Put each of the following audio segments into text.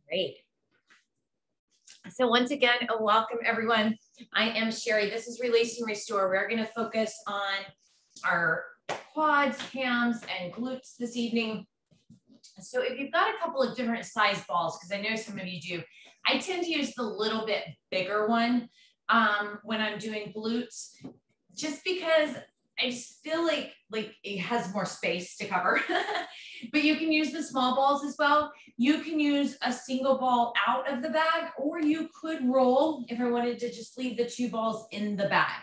Great. So once again, welcome everyone. I am Sherry. This is Release and Restore. We're going to focus on our quads, hams, and glutes this evening. So if you've got a couple of different size balls, because I know some of you do, I tend to use the little bit bigger one when I'm doing glutes, just because I just feel like it has more space to cover. But you can use the small balls as well. You can use a single ball out of the bag, or you could roll if I wanted to just leave the 2 balls in the bag.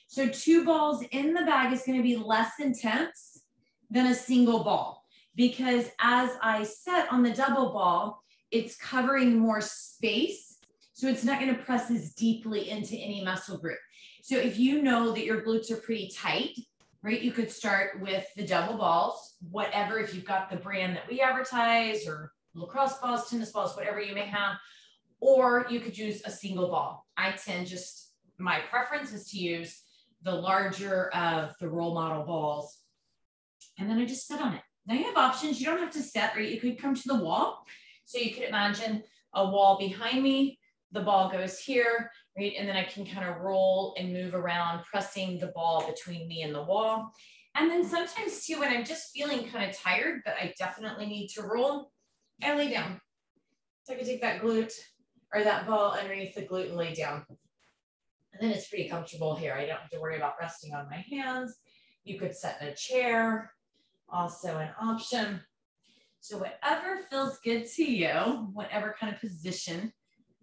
So 2 balls in the bag is going to be less intense than a single ball, because as I set on the double ball, it's covering more space. So it's not going to press as deeply into any muscle group. So if you know that your glutes are pretty tight, right, you could start with the double balls, whatever, if you've got the brand that we advertise, or lacrosse balls, tennis balls, whatever you may have, or you could use a single ball. My preference is to use the larger of the role model balls, and then I just sit on it. Now you have options. You don't have to set, right? You could come to the wall. So you could imagine a wall behind me, the ball goes here, right? And then I can kind of roll and move around, pressing the ball between me and the wall. And then sometimes too, when I'm just feeling kind of tired, but I definitely need to roll, I lay down. So I can take that glute or that ball underneath the glute and lay down. And then it's pretty comfortable here. I don't have to worry about resting on my hands. You could sit in a chair, also an option. So whatever feels good to you, whatever kind of position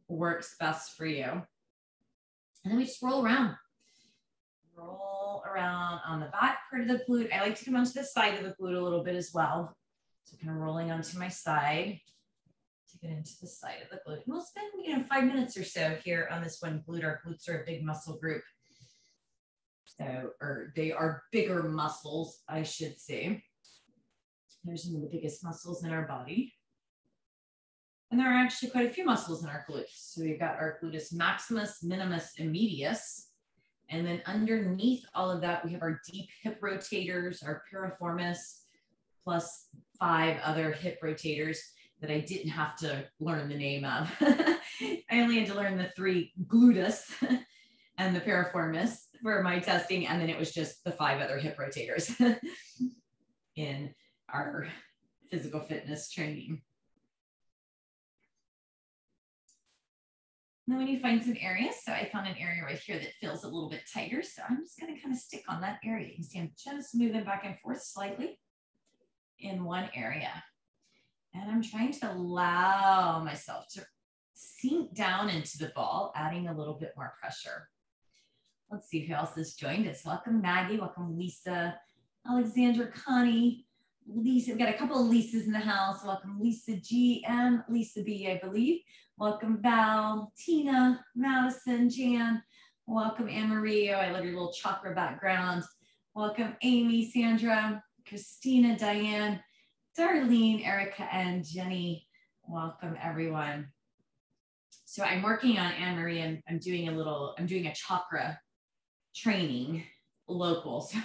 works best for you. And then we just roll around. Roll around on the back part of the glute. I like to come onto the side of the glute a little bit as well. So kind of rolling onto my side to get into the side of the glute. And we'll spend 5 minutes or so here on this one glute. Our glutes are a big muscle group. So, or they are bigger muscles, I should say. They're some of the biggest muscles in our body. And there are actually quite a few muscles in our glutes. So we've got our gluteus maximus, minimus, and medius. And then underneath all of that, we have our deep hip rotators, our piriformis, plus 5 other hip rotators that I didn't have to learn the name of. I only had to learn the 3 gluteus and the piriformis for my testing. And then it was just the 5 other hip rotators in our physical fitness training. And then when you find some areas, so I found an area right here that feels a little bit tighter. So I'm just going to kind of stick on that area. You can see I'm just moving back and forth slightly in one area. And I'm trying to allow myself to sink down into the ball, adding a little bit more pressure. Let's see who else has joined us. Welcome, Maggie. Welcome, Lisa, Alexandra, Connie, Lisa. We've got a couple of Lisas in the house. Welcome, Lisa G and Lisa B, I believe. Welcome, Val, Tina, Madison, Jan. Welcome, Anne Marie. Oh, I love your little chakra background. Welcome, Amy, Sandra, Christina, Diane, Darlene, Erica, and Jenny. Welcome, everyone. So I'm working on Anne Marie, and I'm doing a chakra training local. So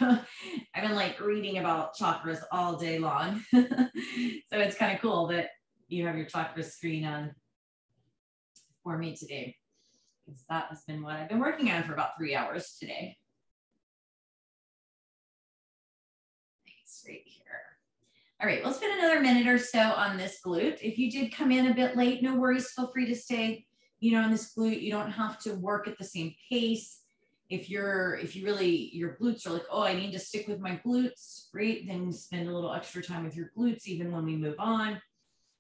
I've been like reading about chakras all day long. So it's kind of cool that you have your chakra screen on for me today, because that has been what I've been working on for about 3 hours today. Nice, right here. All right, we'll spend another minute or so on this glute. If you did come in a bit late, no worries, feel free to stay, in this glute. You don't have to work at the same pace. If your glutes are like, oh, I need to stick with my glutes, right? Then spend a little extra time with your glutes, even when we move on.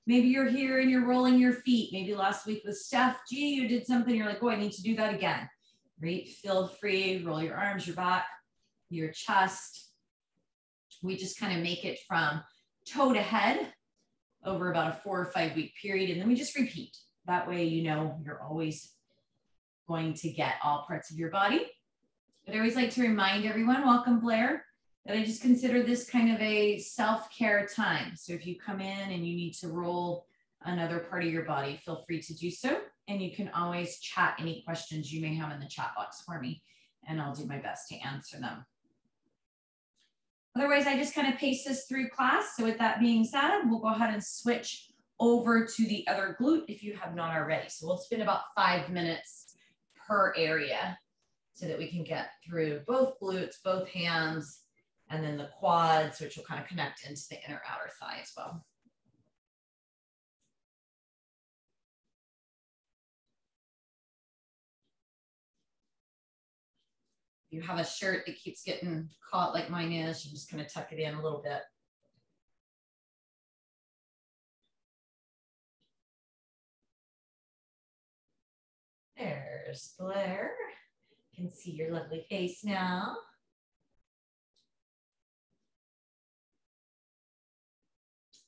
Maybe you're here and you're rolling your feet. Maybe last week with Steph, gee, you did something. You're like, oh, I need to do that again, right? Feel free, roll your arms, your back, your chest. We just kind of make it from toe to head over about a 4 or 5 week period. And then we just repeat. That way, you're always going to get all parts of your body. But I always like to remind everyone, welcome Blair, that I just consider this kind of a self-care time. So if you come in and you need to roll another part of your body, feel free to do so. And you can always chat any questions you may have in the chat box for me, and I'll do my best to answer them. Otherwise, I just kind of pace this through class. So with that being said, we'll go ahead and switch over to the other glute if you have not already. So we'll spend about 5 minutes per area so that we can get through both glutes, both hams, and then the quads, which will kind of connect into the inner outer thigh as well. If you have a shirt that keeps getting caught like mine is, you just kind of tuck it in a little bit. There's Blair. You can see your lovely face now.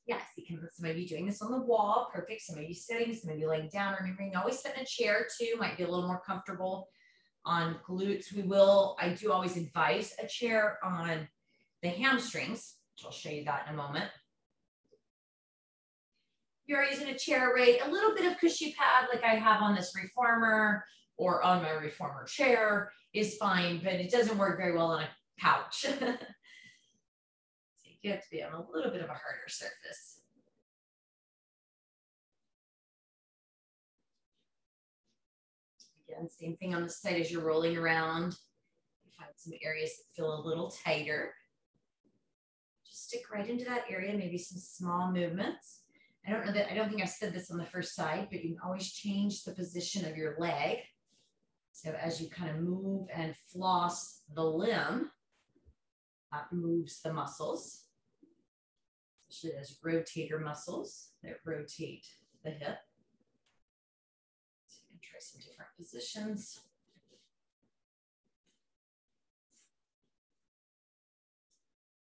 Yes, you can, some of you doing this on the wall, perfect. Some of you sitting, some of you laying down. Remembering, always sit in a chair too, might be a little more comfortable. On glutes, I do always advise a chair on the hamstrings, which I'll show you that in a moment. If you're using a chair, right, a little bit of cushy pad like I have on this reformer or on my reformer chair is fine, but it doesn't work very well on a couch. So you have to be on a little bit of a harder surface. Again, same thing on the side as you're rolling around. You find some areas that feel a little tighter. Just stick right into that area, maybe some small movements. I don't think I've said this on the first side, but you can always change the position of your leg. So as you kind of move and floss the limb, that moves the muscles, especially those rotator muscles that rotate the hip. So you can try some different positions.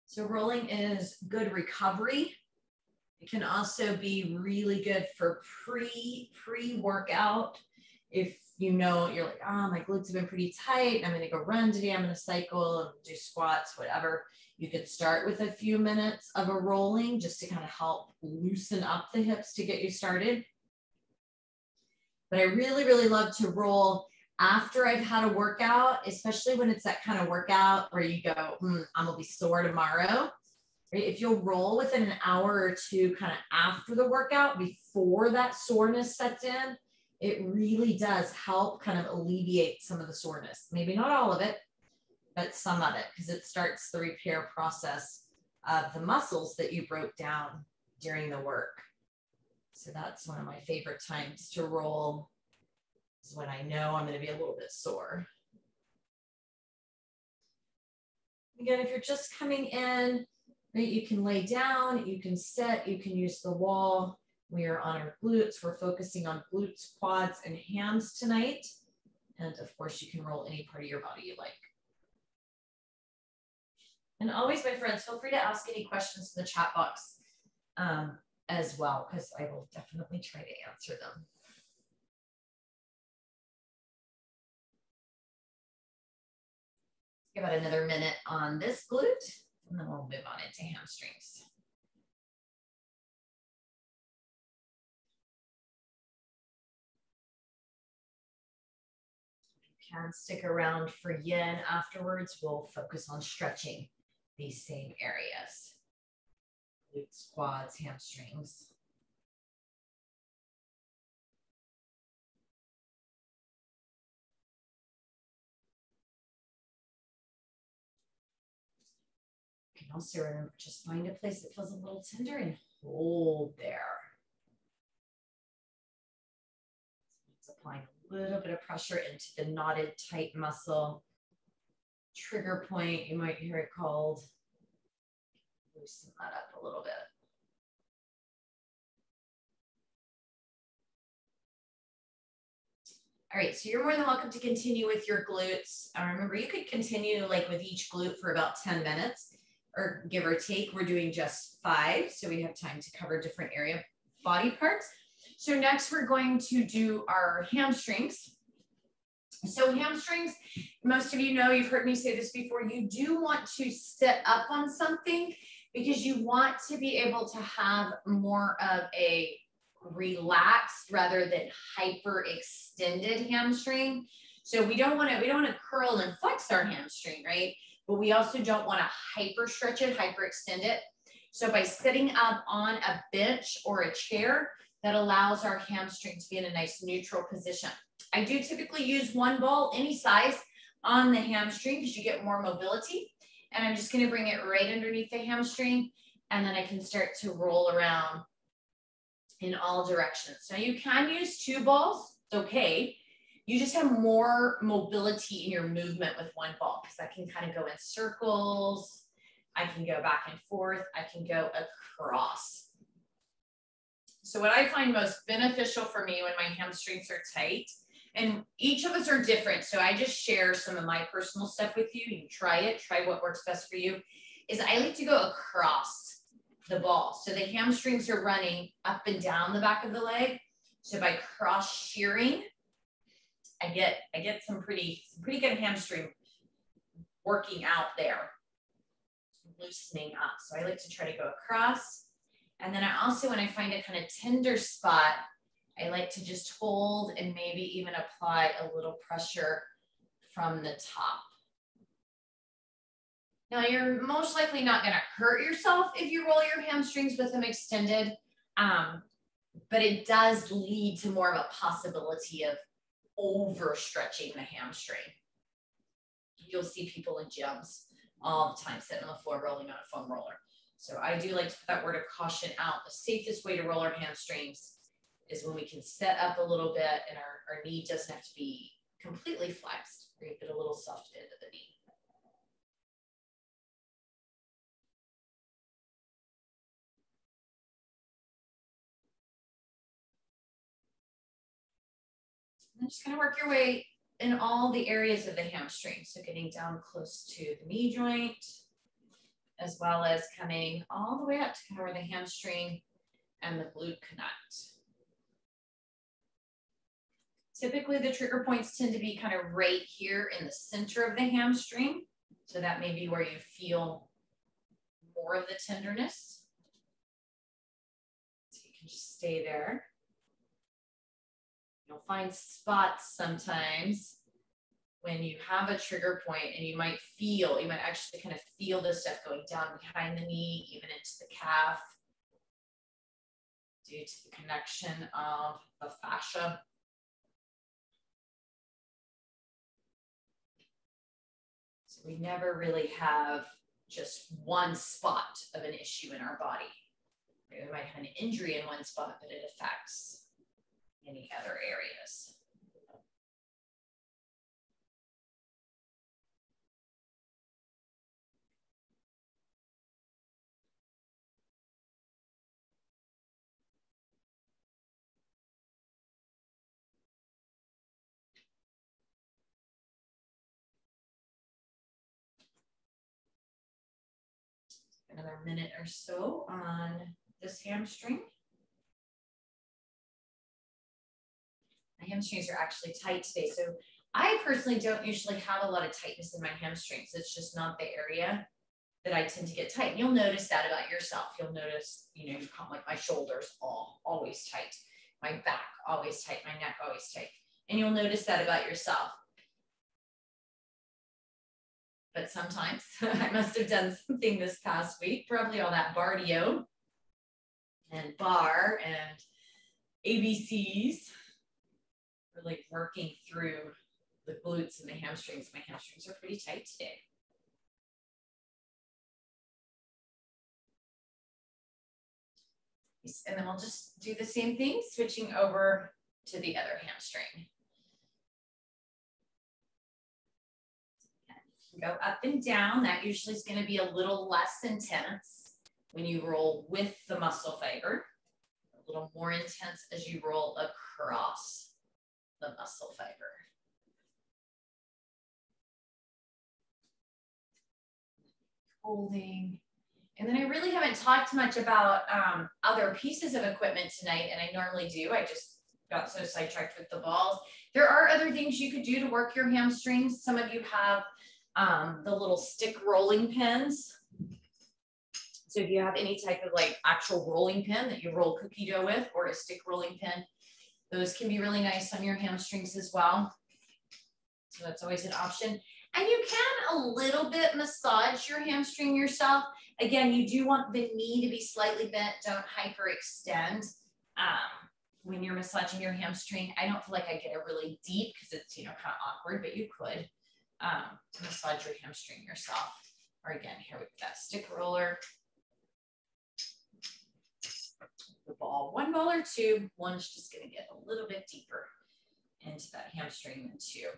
So rolling is good recovery. It can also be really good for pre-workout. If you know, you're like, oh, my glutes have been pretty tight. I'm going to go run today. I'm going to cycle and do squats, whatever. You could start with a few minutes of a rolling just to kind of help loosen up the hips to get you started. But I really, really love to roll after I've had a workout, especially when it's that kind of workout where you go, I'm going to be sore tomorrow. If you'll roll within an hour or two kind of after the workout, before that soreness sets in, it really does help kind of alleviate some of the soreness. Maybe not all of it, but some of it, because it starts the repair process of the muscles that you broke down during the work. So that's one of my favorite times to roll, is when I know I'm going to be a little bit sore. Again, if you're just coming in, right, you can lay down, you can sit, you can use the wall. We are on our glutes. We're focusing on glutes, quads, and hams tonight. And of course, you can roll any part of your body you like. And always, my friends, feel free to ask any questions in the chat box as well, because I will definitely try to answer them. Give about another minute on this glute, and then we'll move on into hamstrings. You can stick around for yin afterwards. We'll focus on stretching these same areas. Glutes, quads, hamstrings. You can also remember, just find a place that feels a little tender and hold there. It's applying a little bit of pressure into the knotted tight muscle. Trigger point, you might hear it called. Loosen that up a little bit. All right, so you're more than welcome to continue with your glutes. Remember, you could continue like with each glute for about 10 minutes, or give or take. We're doing just 5, so we have time to cover different area body parts. So next we're going to do our hamstrings. So hamstrings, most of you know, you've heard me say this before, you do want to sit up on something because you want to be able to have more of a relaxed rather than hyper extended hamstring. So we don't want to curl and flex our hamstring, right? But we also don't want to hyper stretch it, hyper extend it. So by sitting up on a bench or a chair, that allows our hamstring to be in a nice neutral position. I do typically use one ball, any size, on the hamstring because you get more mobility. And I'm just gonna bring it right underneath the hamstring, and then I can start to roll around in all directions. Now you can use two balls, it's okay. You just have more mobility in your movement with one ball because I can kind of go in circles. I can go back and forth. I can go across. So what I find most beneficial for me when my hamstrings are tight, and each of us are different, so I just share some of my personal stuff with you. You can try it, try what works best for you, is I like to go across the ball. So the hamstrings are running up and down the back of the leg. So by cross shearing, I get some pretty good hamstring working out there, loosening up. So I like to try to go across. And then I also, when I find a kind of tender spot, I like to just hold and maybe even apply a little pressure from the top. Now you're most likely not going to hurt yourself if you roll your hamstrings with them extended, but it does lead to more of a possibility of overstretching the hamstring. You'll see people in gyms all the time sitting on the floor rolling on a foam roller. So I do like to put that word of caution out. The safest way to roll our hamstrings is when we can set up a little bit and our knee doesn't have to be completely flexed, or you get a little soft bend of the knee. And just kind of work your way in all the areas of the hamstring. So getting down close to the knee joint, as well as coming all the way up to kind of where the hamstring and the glute connect. Typically, the trigger points tend to be kind of right here in the center of the hamstring. So that may be where you feel more of the tenderness. So you can just stay there. You'll find spots sometimes when you have a trigger point and you might actually kind of feel this stuff going down behind the knee, even into the calf, due to the connection of the fascia. So we never really have just one spot of an issue in our body. We might have an injury in one spot, but it affects many other areas. Another minute or so on this hamstring. My hamstrings are actually tight today. So I personally don't usually have a lot of tightness in my hamstrings. It's just not the area that I tend to get tight. And you'll notice that about yourself. You'll notice, you come like my shoulders always tight, my back always tight, my neck always tight. And you'll notice that about yourself. But sometimes I must have done something this past week, probably all that cardio and bar and ABCs, really working through the glutes and the hamstrings. My hamstrings are pretty tight today. And then we'll just do the same thing, switching over to the other hamstring. Go up and down. That usually is going to be a little less intense when you roll with the muscle fiber, a little more intense as you roll across the muscle fiber. Holding. And then I really haven't talked much about other pieces of equipment tonight, and I normally do. I just got so sidetracked with the balls. There are other things you could do to work your hamstrings. Some of you have the little stick rolling pins. So if you have any type of like actual rolling pin that you roll cookie dough with, or a stick rolling pin, those can be really nice on your hamstrings as well. So that's always an option. And you can a little bit massage your hamstring yourself. Again, you do want the knee to be slightly bent. Don't hyperextend when you're massaging your hamstring. I don't feel like I get it really deep because it's, you know, kind of awkward, but you could massage your hamstring yourself. Or again, here with that stick roller. The ball, one ball or two. One's just going to get a little bit deeper into that hamstring than two.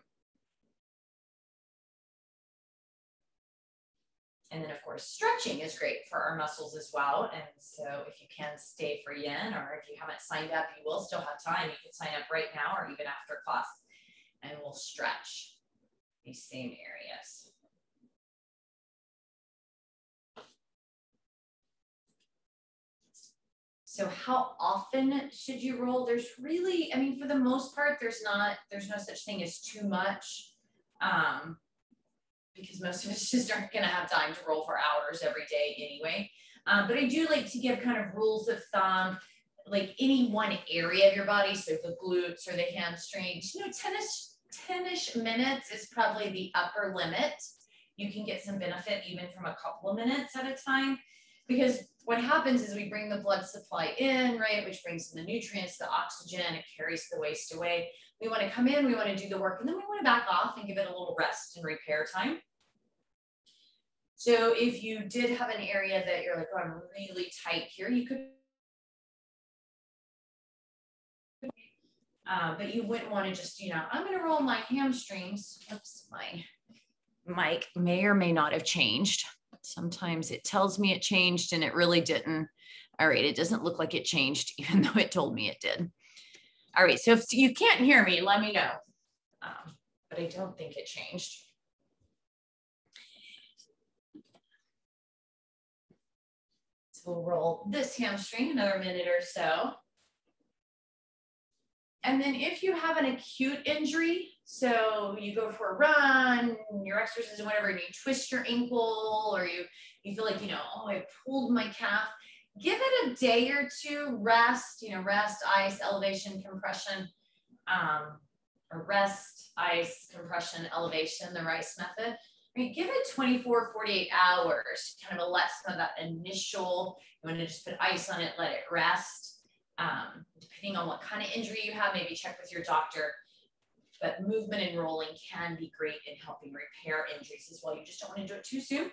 And then of course, stretching is great for our muscles as well. And so if you can stay for yin, or if you haven't signed up, you will still have time. You can sign up right now or even after class, and we'll stretch these same areas. So how often should you roll? There's really, I mean, for the most part, there's no such thing as too much. Because most of us just aren't going to have time to roll for hours every day anyway. But I do like to give kind of rules of thumb, like any one area of your body, so the glutes or the hamstrings, you know, 10-ish minutes is probably the upper limit. You can get some benefit even from a couple of minutes at a time, because what happens is we bring the blood supply in, right, which brings in the nutrients, the oxygen, it carries the waste away. We want to come in, we want to do the work, and then we want to back off and give it a little rest and repair time. So if you did have an area that you're like, oh, I'm really tight here, you could, but you wouldn't want to just, you know, I'm going to roll my hamstrings. Oops, my mic may or may not have changed. Sometimes it tells me it changed and it really didn't. All right, it doesn't look like it changed, even though it told me it did. All right, so if you can't hear me, let me know. But I don't think it changed. So we'll roll this hamstring another minute or so. And then if you have an acute injury, so you go for a run, your exercise or whatever, and you twist your ankle, or you feel like, you know, oh, I pulled my calf, give it a day or two, rest, you know, rest, ice, elevation, compression, or rest, ice, compression, elevation, the RICE method. I mean, give it 24, 48 hours, kind of let some of that initial, you want to just put ice on it, let it rest. Depending on what kind of injury you have, maybe check with your doctor. But movement and rolling can be great in helping repair injuries as well. You just don't want to do it too soon.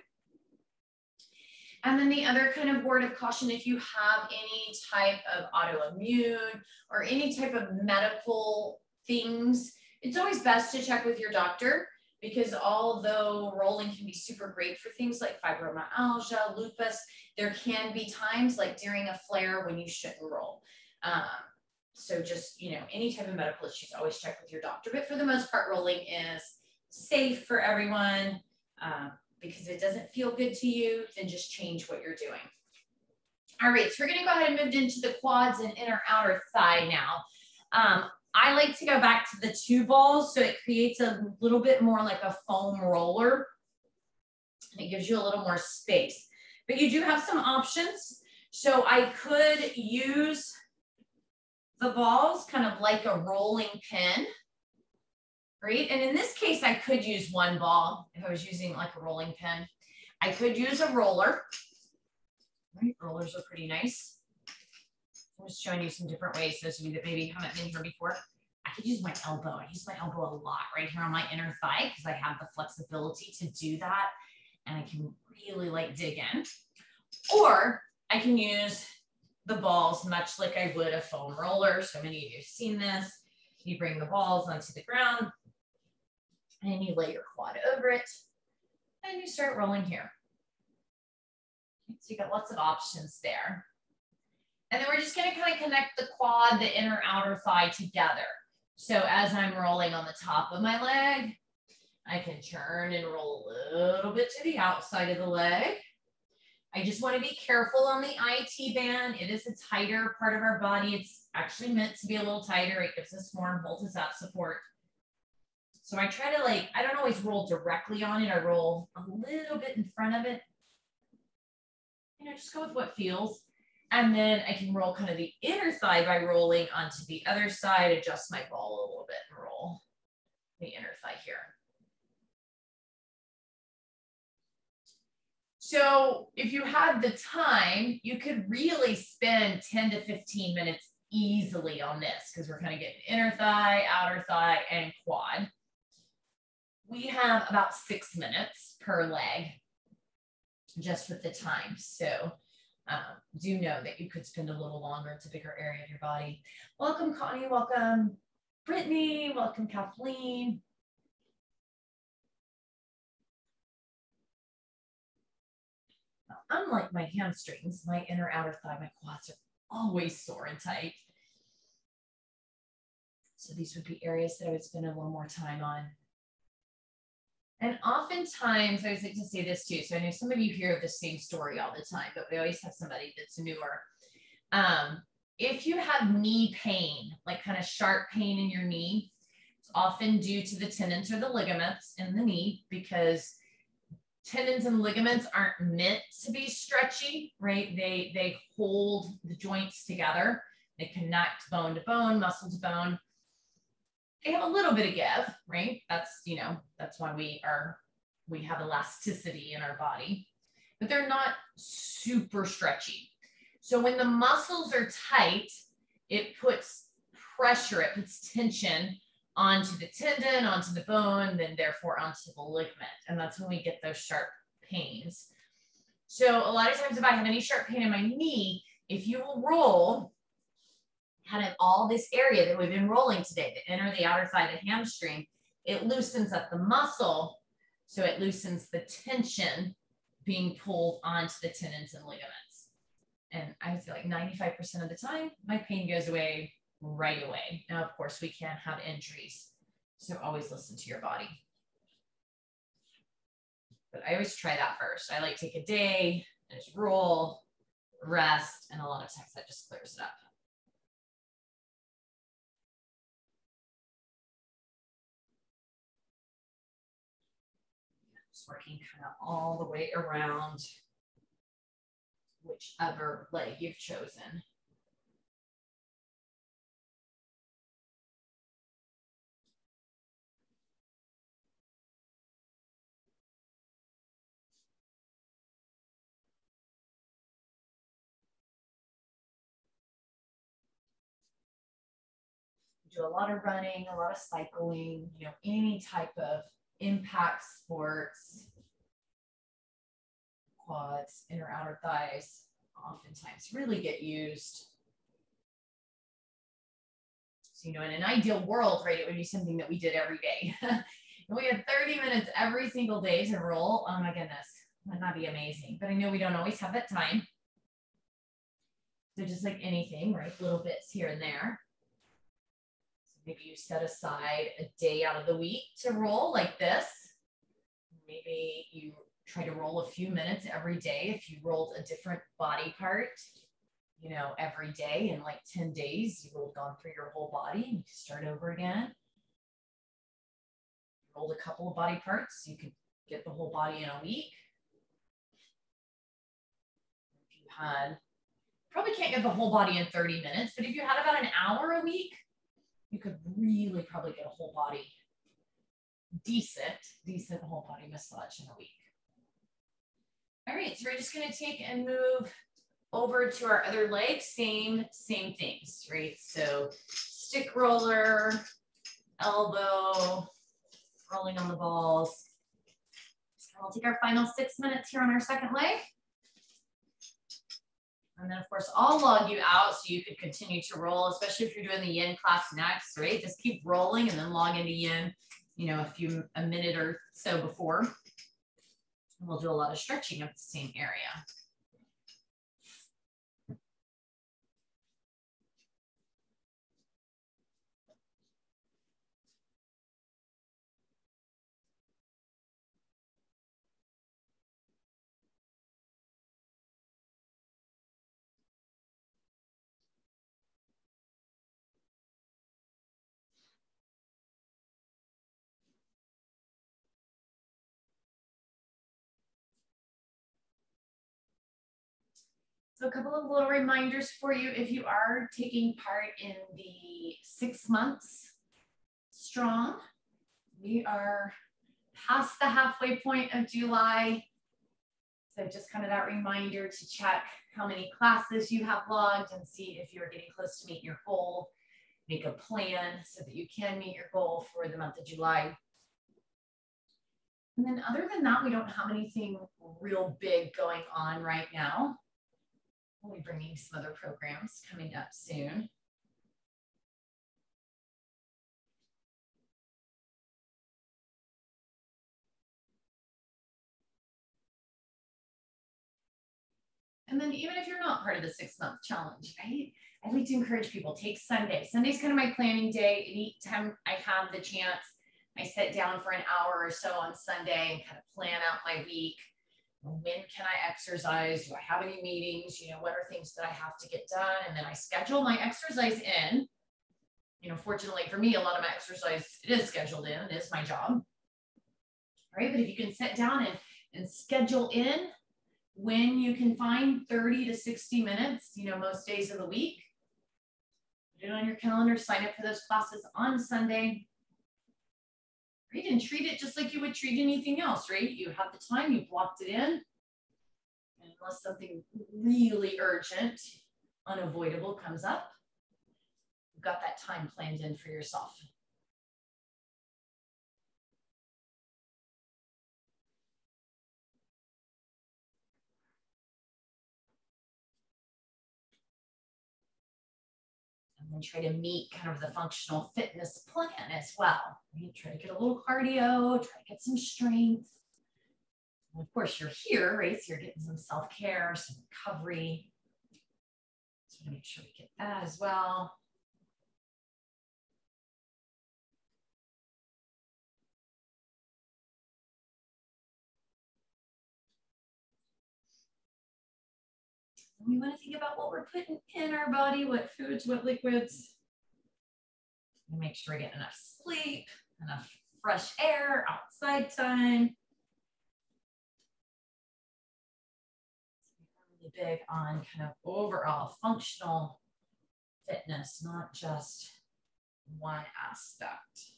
And then the other kind of word of caution, if you have any type of autoimmune or any type of medical things, it's always best to check with your doctor, because although rolling can be super great for things like fibromyalgia, lupus, there can be times like during a flare when you shouldn't roll. So just, you know, any type of medical issues, always check with your doctor. But for the most part, rolling is safe for everyone. Because if it doesn't feel good to you, then just change what you're doing. All right, so we're gonna go ahead and move into the quads and inner outer thigh now. I like to go back to the two balls, so it creates a little bit more like a foam roller, and it gives you a little more space. But you do have some options. So I could use the balls kind of like a rolling pin. Right? And in this case, I could use one ball if I was using like a rolling pin. I could use a roller. Right? Rollers are pretty nice. I'm just showing you some different ways. Those of you that maybe haven't been here before, I could use my elbow. I use my elbow a lot right here on my inner thigh because I have the flexibility to do that. And I can really like dig in. Or I can use the balls much like I would a foam roller. So many of you have seen this. You bring the balls onto the ground, and you lay your quad over it, and you start rolling here. So you got lots of options there. And then we're just gonna kind of connect the quad, the inner outer thigh together. So as I'm rolling on the top of my leg, I can turn and roll a little bit to the outside of the leg. I just want to be careful on the IT band. It is a tighter part of our body. It's actually meant to be a little tighter. It gives us more and holds us up support. So I try to I don't always roll directly on it. I roll a little bit in front of it. You know, just go with what feels. And then I can roll kind of the inner thigh by rolling onto the other side, adjust my ball a little bit and roll the inner thigh here. So if you had the time, you could really spend 10 to 15 minutes easily on this because we're kind of getting inner thigh, outer thigh, and quad. We have about 6 minutes per leg just with the time. So do know that you could spend a little longer. It's a bigger area of your body. Welcome, Connie. Welcome, Brittany. Welcome, Kathleen. Unlike my hamstrings, my inner outer thigh, my quads are always sore and tight. So these would be areas that I would spend a little more time on. And oftentimes, I always like to say this too. So I know some of you hear the same story all the time, but we always have somebody that's newer. If you have knee pain, like kind of sharp pain in your knee, it's often due to the tendons or the ligaments in the knee, because tendons and ligaments aren't meant to be stretchy, right? They hold the joints together. They connect bone to bone, muscle to bone. They have a little bit of give, right? That's, you know, that's why we have elasticity in our body, but they're not super stretchy. So when the muscles are tight, it puts pressure, it puts tension onto the tendon, onto the bone, then therefore onto the ligament. And that's when we get those sharp pains. So a lot of times if I have any sharp pain in my knee, if you will roll kind of all this area that we've been rolling today, the inner, the outer thigh, the hamstring, it loosens up the muscle. So it loosens the tension being pulled onto the tendons and ligaments. And I feel like 95% of the time, my pain goes away right away. Now, of course, we can have injuries. So always listen to your body. But I always try that first. I like take a day and just roll, rest, and a lot of times that just clears it up. Just working kind of all the way around whichever leg you've chosen. Do a lot of running, a lot of cycling, you know, any type of impact sports, quads, inner outer thighs, oftentimes really get used. So, you know, in an ideal world, right, it would be something that we did every day. And we had 30 minutes every single day to roll. Oh my goodness, wouldn't that be amazing? But I know we don't always have that time. So just like anything, right, little bits here and there. Maybe you set aside a day out of the week to roll like this. Maybe you try to roll a few minutes every day. If you rolled a different body part, you know, every day in like 10 days, you will have gone through your whole body and you can start over again. You rolled a couple of body parts, you could get the whole body in a week. If you had, probably can't get the whole body in 30 minutes, but if you had about an hour a week, you could really probably get a whole body, decent whole body massage in a week. All right, so we're just gonna take and move over to our other leg, same things, right? So stick roller, elbow, rolling on the balls. So we'll take our final 6 minutes here on our second leg. And then of course, I'll log you out so you can continue to roll, especially if you're doing the yin class next, right? Just keep rolling and then log into yin, you know, a minute or so before. And we'll do a lot of stretching of the same area. So a couple of little reminders for you if you are taking part in the 6 months strong. We are past the halfway point of July. So just kind of that reminder to check how many classes you have logged and see if you're getting close to meet your goal. Make a plan so that you can meet your goal for the month of July. And then other than that, we don't have anything real big going on right now. We'll be bringing some other programs coming up soon. And then even if you're not part of the 6-month challenge, right? I like to encourage people, take Sunday. Sunday's kind of my planning day. Anytime I have the chance, I sit down for an hour or so on Sunday and kind of plan out my week. When can I exercise? Do I have any meetings? You know, what are things that I have to get done? And then I schedule my exercise in. You know, fortunately for me, a lot of my exercise, it is scheduled in. It is my job, right? But if you can sit down and schedule in when you can find 30 to 60 minutes, you know, most days of the week, put it on your calendar, sign up for those classes on Sunday, right? And treat it just like you would treat anything else, right? You have the time, you blocked it in, and unless something really urgent, unavoidable comes up, you've got that time planned in for yourself. And try to meet kind of the functional fitness plan as well. Right? Try to get a little cardio, try to get some strength. And of course, you're here, right? So you're getting some self-care, some recovery. So make sure we get that as well. We want to think about what we're putting in our body, what foods, what liquids. And make sure we get enough sleep, enough fresh air, outside time. So we're really big on kind of overall functional fitness, not just one aspect.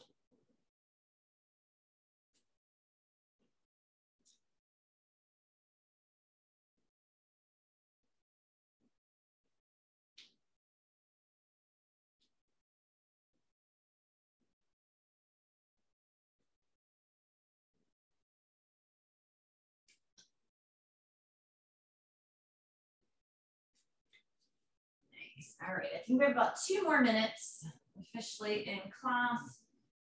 All right, I think we have about 2 more minutes officially in class.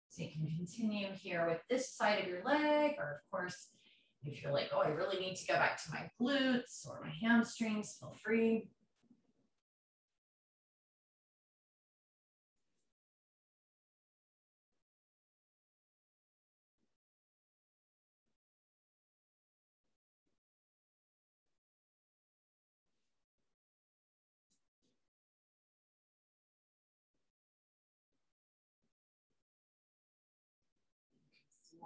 So you can continue here with this side of your leg, or of course, if you're like, oh, I really need to go back to my glutes or my hamstrings, feel free.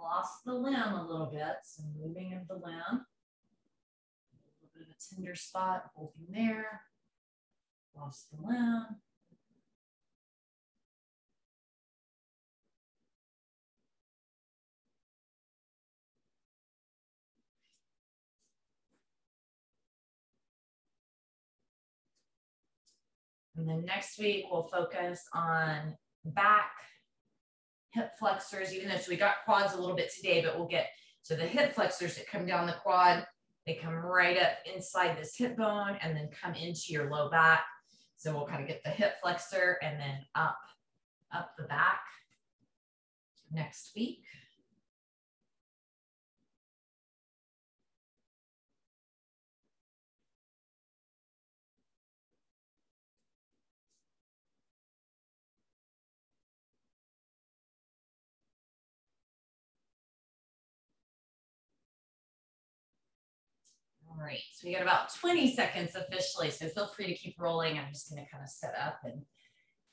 Lost the limb a little bit, so moving of the limb. A little bit of a tender spot, holding there. Lost the limb. And then next week, we'll focus on back, hip flexors, even though so we got quads a little bit today, but we'll get to the hip flexors that come down the quad. They come right up inside this hip bone and then come into your low back. So we'll kind of get the hip flexor and then up the back next week. All right, so we got about 20 seconds officially, so feel free to keep rolling. I'm just going to kind of set up and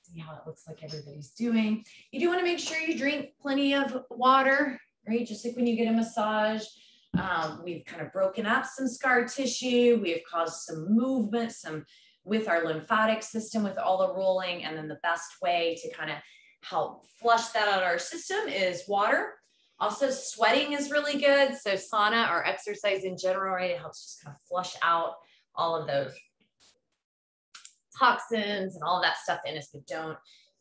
see how it looks like everybody's doing. You do want to make sure you drink plenty of water, right? Just like when you get a massage. We've kind of broken up some scar tissue. We've caused some movement, with our lymphatic system, with all the rolling. And then the best way to kind of help flush that out of our system is water. Also, sweating is really good. So sauna or exercise in general, right? It helps just kind of flush out all of those toxins and all that stuff in us, but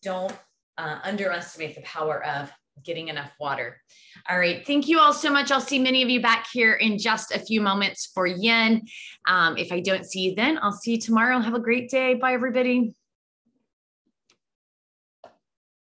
don't underestimate the power of getting enough water. All right, thank you all so much. I'll see many of you back here in just a few moments for yin. If I don't see you then, I'll see you tomorrow. Have a great day. Bye, everybody.